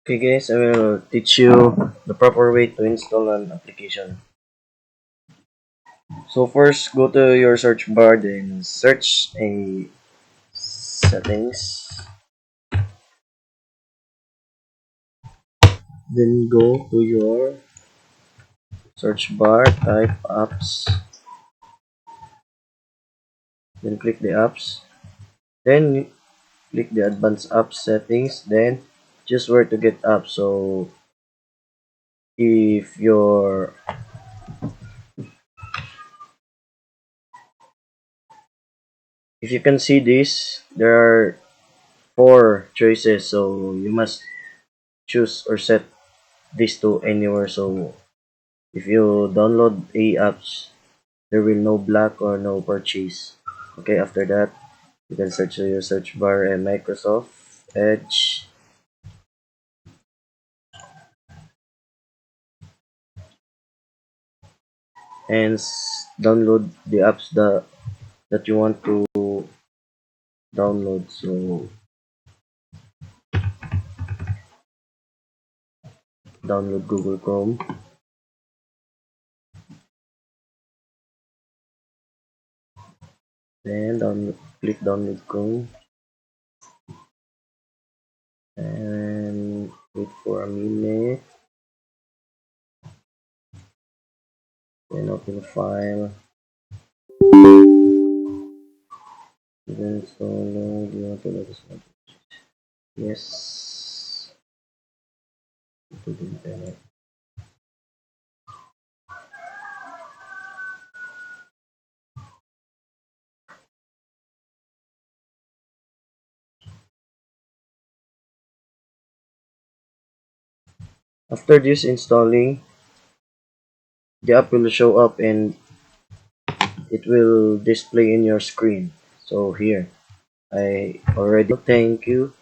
Okay guys, I will teach you the proper way to install an application. So first, go to your search bar, then search a settings, then go to your search bar, type apps, then click the apps, then click the advanced app settings, then choose where to get apps. So if your if you can see this, there are four choices, so you must choose or set this to anywhere. So if you download a apps, there will no black or no purchase. Okay, after that, you can search your search bar and Microsoft Edge, and download the apps that you want to download. So download Google Chrome, then click download Chrome, and wait for a minute, then open the file, then so do you want to load this one? Yes, to the internet. After this installing, the app will show up and it will display in your screen. So here, I already thank you